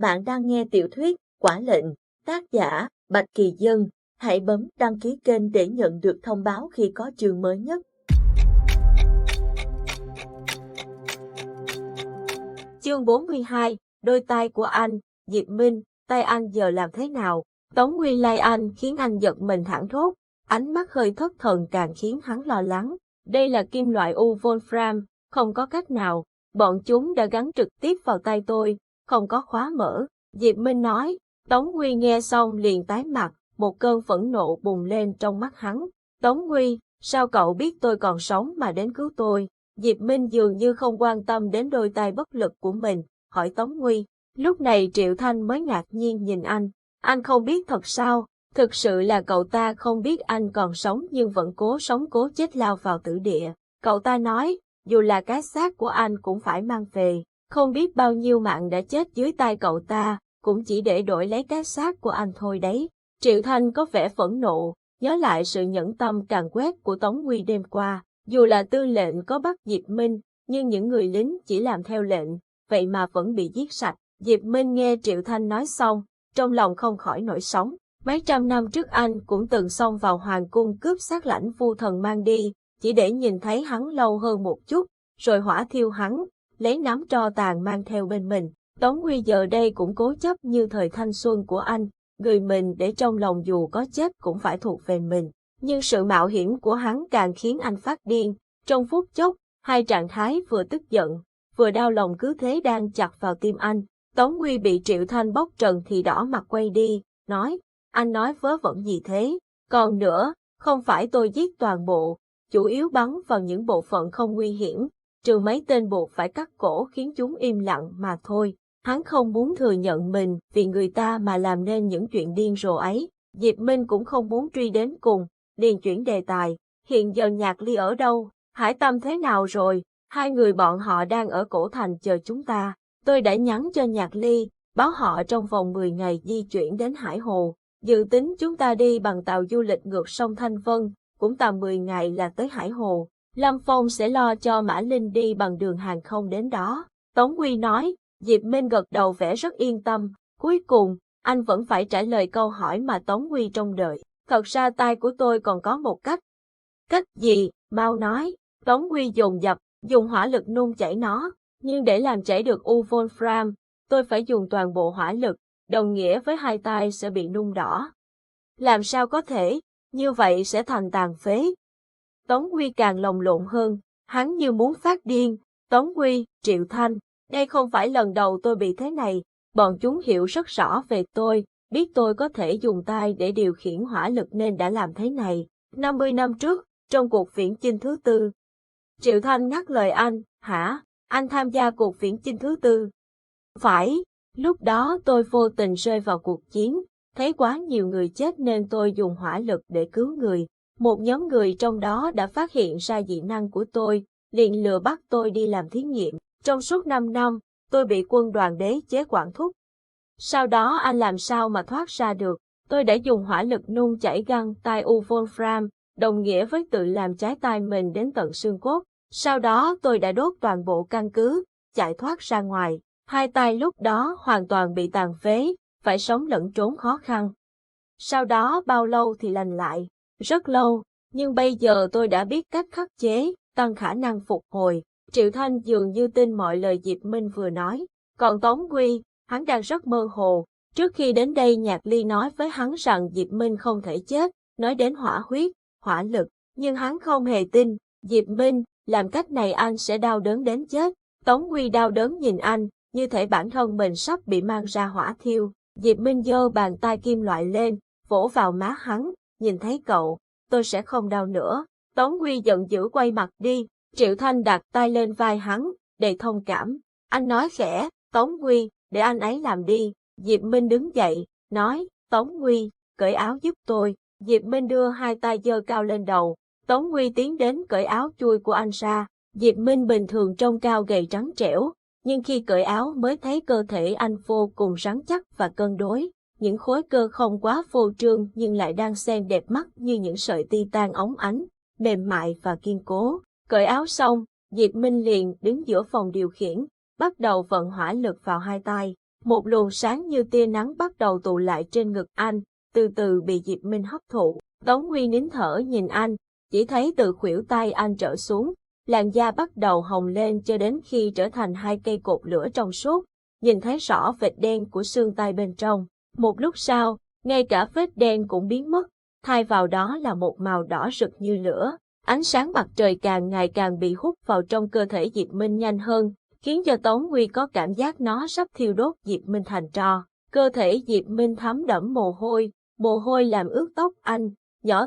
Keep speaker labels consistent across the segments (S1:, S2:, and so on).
S1: Bạn đang nghe tiểu thuyết Quả Lệnh, tác giả Bạch Kỳ Dân. Hãy bấm đăng ký kênh để nhận được thông báo khi có chương mới nhất. Chương 42, đôi tay của anh, Diệp Minh, tay anh giờ làm thế nào? Tống Huy lay anh khiến anh giật mình thảng thốt, ánh mắt hơi thất thần càng khiến hắn lo lắng. Đây là kim loại Wolfram, không có cách nào, bọn chúng đã gắn trực tiếp vào tay tôi, không có khóa mở. Diệp Minh nói. Tống Huy nghe xong liền tái mặt, một cơn phẫn nộ bùng lên trong mắt hắn. Tống Huy, sao cậu biết tôi còn sống mà đến cứu tôi? Diệp Minh dường như không quan tâm đến đôi tay bất lực của mình, hỏi Tống Huy. Lúc này Triệu Thanh mới ngạc nhiên nhìn anh không biết thật sao? Thực sự là cậu ta không biết anh còn sống nhưng vẫn cố sống cố chết lao vào tử địa. Cậu ta nói, dù là cái xác của anh cũng phải mang về, không biết bao nhiêu mạng đã chết dưới tay cậu ta, cũng chỉ để đổi lấy cái xác của anh thôi đấy. Triệu Thanh có vẻ phẫn nộ, nhớ lại sự nhẫn tâm càn quét của Tống Huy đêm qua. Dù là tư lệnh có bắt Diệp Minh, nhưng những người lính chỉ làm theo lệnh, vậy mà vẫn bị giết sạch. Diệp Minh nghe Triệu Thanh nói xong, trong lòng không khỏi nổi sóng. Mấy trăm năm trước anh cũng từng xông vào hoàng cung cướp xác Lãnh Vu Thần mang đi, chỉ để nhìn thấy hắn lâu hơn một chút, rồi hỏa thiêu hắn, lấy nắm tro tàn mang theo bên mình. Tống Huy giờ đây cũng cố chấp như thời thanh xuân của anh, người mình để trong lòng dù có chết cũng phải thuộc về mình. Nhưng sự mạo hiểm của hắn càng khiến anh phát điên. Trong phút chốc, hai trạng thái vừa tức giận, vừa đau lòng cứ thế đang chặt vào tim anh. Tống Huy bị Triệu Thanh bóc trần thì đỏ mặt quay đi, nói, anh nói vớ vẩn gì thế? Còn nữa, không phải tôi giết toàn bộ, chủ yếu bắn vào những bộ phận không nguy hiểm, trừ mấy tên buộc phải cắt cổ khiến chúng im lặng mà thôi. Hắn không muốn thừa nhận mình vì người ta mà làm nên những chuyện điên rồ ấy. Diệp Minh cũng không muốn truy đến cùng, liền chuyển đề tài. Hiện giờ Nhạc Ly ở đâu? Hải Tâm thế nào rồi? Hai người bọn họ đang ở cổ thành chờ chúng ta. Tôi đã nhắn cho Nhạc Ly, báo họ trong vòng 10 ngày di chuyển đến Hải Hồ. Dự tính chúng ta đi bằng tàu du lịch ngược sông Thanh Vân, cũng tầm 10 ngày là tới Hải Hồ. Lâm Phong sẽ lo cho Mã Linh đi bằng đường hàng không đến đó. Tống Huy nói. Diệp Minh gật đầu vẻ rất yên tâm. Cuối cùng, anh vẫn phải trả lời câu hỏi mà Tống Huy trông đợi. Thật ra tay của tôi còn có một cách. Cách gì? Mau nói. Tống Huy dồn dập, dùng hỏa lực nung chảy nó. Nhưng để làm chảy được Wolfram, tôi phải dùng toàn bộ hỏa lực, đồng nghĩa với hai tay sẽ bị nung đỏ. Làm sao có thể? Như vậy sẽ thành tàn phế. Tống Huy càng lồng lộn hơn, hắn như muốn phát điên. Tống Huy, Triệu Thanh. Đây không phải lần đầu tôi bị thế này, bọn chúng hiểu rất rõ về tôi, biết tôi có thể dùng tay để điều khiển hỏa lực nên đã làm thế này. 50 năm trước, trong cuộc viễn chinh thứ tư. Triệu Thanh ngắt lời anh, hả? Anh tham gia cuộc viễn chinh thứ tư? Phải, lúc đó tôi vô tình rơi vào cuộc chiến, thấy quá nhiều người chết nên tôi dùng hỏa lực để cứu người. Một nhóm người trong đó đã phát hiện ra dị năng của tôi, liền lừa bắt tôi đi làm thí nghiệm. Trong suốt 5 năm, tôi bị quân đoàn đế chế quản thúc. Sau đó anh làm sao mà thoát ra được? Tôi đã dùng hỏa lực nung chảy găng tay Wolfram, đồng nghĩa với tự làm trái tay mình đến tận xương cốt. Sau đó tôi đã đốt toàn bộ căn cứ, chạy thoát ra ngoài. Hai tay lúc đó hoàn toàn bị tàn phế, phải sống lẫn trốn khó khăn. Sau đó bao lâu thì lành lại? Rất lâu, nhưng bây giờ tôi đã biết cách khắc chế, tăng khả năng phục hồi. Triệu Thanh dường như tin mọi lời Diệp Minh vừa nói. Còn Tống Huy, hắn đang rất mơ hồ. Trước khi đến đây Nhạc Ly nói với hắn rằng Diệp Minh không thể chết, nói đến hỏa huyết, hỏa lực, nhưng hắn không hề tin. Diệp Minh, làm cách này anh sẽ đau đớn đến chết. Tống Huy đau đớn nhìn anh, như thể bản thân mình sắp bị mang ra hỏa thiêu. Diệp Minh giơ bàn tay kim loại lên, vỗ vào má hắn, nhìn thấy cậu, tôi sẽ không đau nữa. Tống Huy giận dữ quay mặt đi. Triệu Thanh đặt tay lên vai hắn, đầy thông cảm. Anh nói khẽ, Tống Huy, để anh ấy làm đi. Diệp Minh đứng dậy, nói, Tống Huy, cởi áo giúp tôi. Diệp Minh đưa hai tay giơ cao lên đầu. Tống Huy tiến đến cởi áo chui của anh ra. Diệp Minh bình thường trông cao gầy trắng trẻo, nhưng khi cởi áo mới thấy cơ thể anh vô cùng rắn chắc và cân đối. Những khối cơ không quá phô trương nhưng lại đang xen đẹp mắt như những sợi titan óng ánh, mềm mại và kiên cố. Cởi áo xong, Diệp Minh liền đứng giữa phòng điều khiển, bắt đầu vận hỏa lực vào hai tay. Một luồng sáng như tia nắng bắt đầu tụ lại trên ngực anh, từ từ bị Diệp Minh hấp thụ. Tống Huy nín thở nhìn anh, chỉ thấy từ khuỷu tay anh trở xuống, làn da bắt đầu hồng lên cho đến khi trở thành hai cây cột lửa trong suốt, nhìn thấy rõ vệt đen của xương tay bên trong. Một lúc sau, ngay cả vết đen cũng biến mất, thay vào đó là một màu đỏ rực như lửa. Ánh sáng mặt trời càng ngày càng bị hút vào trong cơ thể Diệp Minh nhanh hơn, khiến cho Tống Huy có cảm giác nó sắp thiêu đốt Diệp Minh thành tro. Cơ thể Diệp Minh thấm đẫm mồ hôi làm ướt tóc anh, nhỏ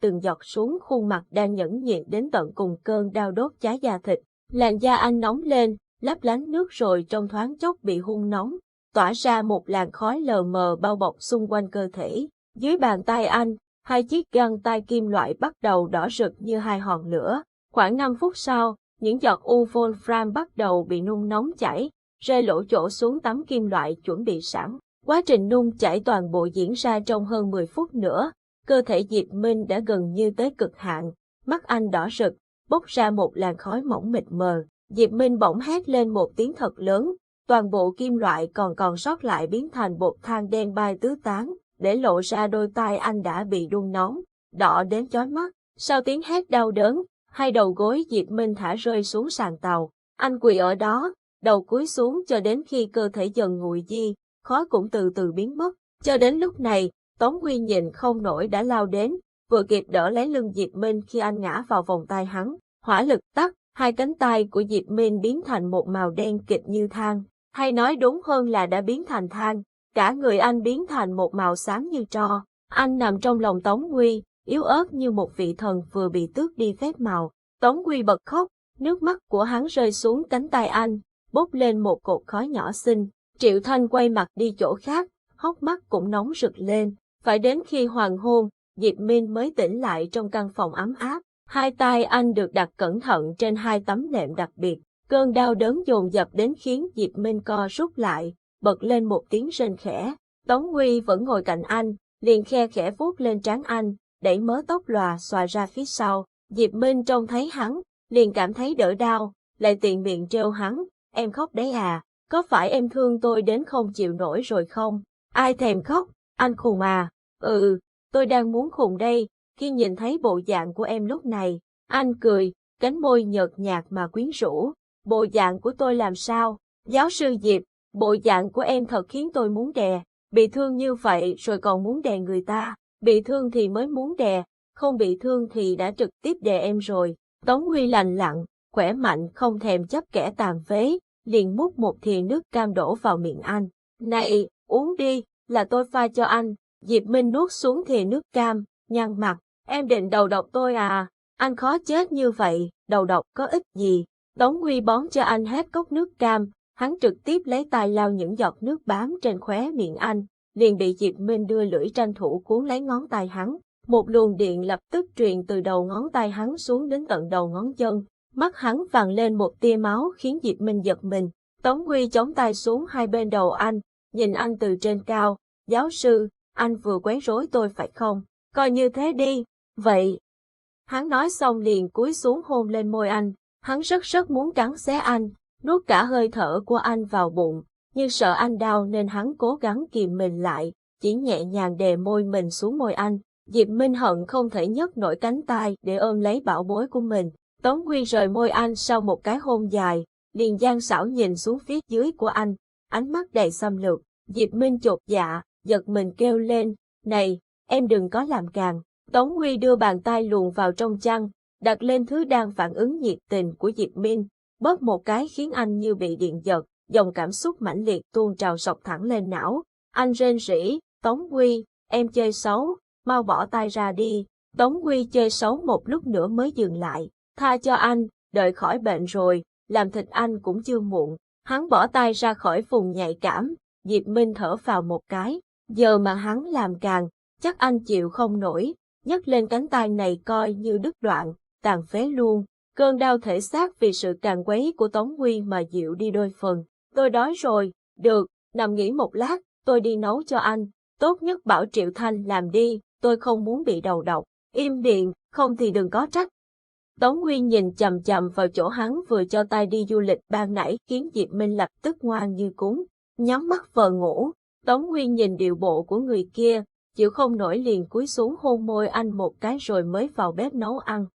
S1: từng giọt xuống khuôn mặt đang nhẫn nhịn đến tận cùng cơn đau đốt cháy da thịt. Làn da anh nóng lên, lấp lánh nước rồi trong thoáng chốc bị hun nóng, tỏa ra một làn khói lờ mờ bao bọc xung quanh cơ thể. Dưới bàn tay anh, hai chiếc găng tay kim loại bắt đầu đỏ rực như hai hòn lửa. Khoảng 5 phút sau, những giọt Wolfram bắt đầu bị nung nóng chảy, rơi lỗ chỗ xuống tấm kim loại chuẩn bị sẵn. Quá trình nung chảy toàn bộ diễn ra trong hơn 10 phút nữa. Cơ thể Diệp Minh đã gần như tới cực hạn, mắt anh đỏ rực, bốc ra một làn khói mỏng mịt mờ. Diệp Minh bỗng hét lên một tiếng thật lớn, toàn bộ kim loại còn sót lại biến thành bột than đen bay tứ tán, để lộ ra đôi tay anh đã bị đun nóng, đỏ đến chói mắt. Sau tiếng hét đau đớn, hai đầu gối Diệp Minh thả rơi xuống sàn tàu. Anh quỳ ở đó, đầu cúi xuống cho đến khi cơ thể dần nguội đi, khói cũng từ từ biến mất. Cho đến lúc này, Tống Huy nhìn không nổi đã lao đến, vừa kịp đỡ lấy lưng Diệp Minh khi anh ngã vào vòng tay hắn. Hỏa lực tắt, hai cánh tay của Diệp Minh biến thành một màu đen kịt như than, hay nói đúng hơn là đã biến thành than. Cả người anh biến thành một màu xám như tro. Anh nằm trong lòng Tống Huy, yếu ớt như một vị thần vừa bị tước đi phép màu. Tống Huy bật khóc, nước mắt của hắn rơi xuống cánh tay anh, bốc lên một cột khói nhỏ xinh. Triệu Thanh quay mặt đi chỗ khác, hốc mắt cũng nóng rực lên. Phải đến khi hoàng hôn, Diệp Minh mới tỉnh lại trong căn phòng ấm áp. Hai tay anh được đặt cẩn thận trên hai tấm nệm đặc biệt. Cơn đau đớn dồn dập đến khiến Diệp Minh co rút lại, bật lên một tiếng rên khẽ. Tống Huy vẫn ngồi cạnh anh, liền khe khẽ vuốt lên trán anh, đẩy mớ tóc lòa xòa ra phía sau. Diệp Minh trông thấy hắn, liền cảm thấy đỡ đau, lại tiện miệng trêu hắn, em khóc đấy à, có phải em thương tôi đến không chịu nổi rồi không? Ai thèm khóc, anh khùng à? Tôi đang muốn khùng đây, khi nhìn thấy bộ dạng của em lúc này. Anh cười, cánh môi nhợt nhạt mà quyến rũ. Bộ dạng của tôi làm sao? Giáo sư Diệp, bộ dạng của em thật khiến tôi muốn đè. Bị thương như vậy rồi còn muốn đè người ta. Bị thương thì mới muốn đè, không bị thương thì đã trực tiếp đè em rồi. Tống Huy lành lặn, khỏe mạnh không thèm chấp kẻ tàn phế, liền múc một thìa nước cam đổ vào miệng anh. Này, uống đi, là tôi pha cho anh. Diệp Minh nuốt xuống thìa nước cam, nhăn mặt, em định đầu độc tôi à? Anh khó chết như vậy, đầu độc có ích gì? Tống Huy bón cho anh hết cốc nước cam, hắn trực tiếp lấy tay lau những giọt nước bám trên khóe miệng anh, liền bị Diệp Minh đưa lưỡi tranh thủ cuốn lấy ngón tay hắn. Một luồng điện lập tức truyền từ đầu ngón tay hắn xuống đến tận đầu ngón chân, mắt hắn vàng lên một tia máu khiến Diệp Minh giật mình. Tống Huy chống tay xuống hai bên đầu anh, nhìn anh từ trên cao. Giáo sư, anh vừa quấy rối tôi phải không? Coi như thế đi. Vậy. Hắn nói xong liền cúi xuống hôn lên môi anh. Hắn rất muốn cắn xé anh, nuốt cả hơi thở của anh vào bụng, nhưng sợ anh đau nên hắn cố gắng kìm mình lại, chỉ nhẹ nhàng đè môi mình xuống môi anh. Diệp Minh hận không thể nhấc nổi cánh tay để ôm lấy bảo bối của mình. Tống Huy rời môi anh sau một cái hôn dài, liền gian xảo nhìn xuống phía dưới của anh, ánh mắt đầy xâm lược. Diệp Minh chột dạ, giật mình kêu lên, này, em đừng có làm càng. Tống Huy đưa bàn tay luồn vào trong chăn, đặt lên thứ đang phản ứng nhiệt tình của Diệp Minh, bóp một cái khiến anh như bị điện giật, dòng cảm xúc mãnh liệt tuôn trào sộc thẳng lên não. Anh rên rỉ, Tống Huy, em chơi xấu, mau bỏ tay ra đi. Tống Huy chơi xấu một lúc nữa mới dừng lại, tha cho anh, đợi khỏi bệnh rồi, làm thịt anh cũng chưa muộn. Hắn bỏ tay ra khỏi vùng nhạy cảm, Diệp Minh thở vào một cái, giờ mà hắn làm càng, chắc anh chịu không nổi, nhấc lên cánh tay này coi như đứt đoạn, tàn phế luôn. Cơn đau thể xác vì sự càn quấy của Tống Huy mà dịu đi đôi phần. Tôi đói rồi, được, nằm nghỉ một lát, tôi đi nấu cho anh, tốt nhất bảo Triệu Thanh làm đi, tôi không muốn bị đầu độc. Im miệng, không thì đừng có trách. Tống Huy nhìn chằm chằm vào chỗ hắn vừa cho tay đi du lịch ban nãy khiến Diệp Minh lập tức ngoan như cún. Nhắm mắt vờ ngủ, Tống Nguyên nhìn điệu bộ của người kia, chịu không nổi liền cúi xuống hôn môi anh một cái rồi mới vào bếp nấu ăn.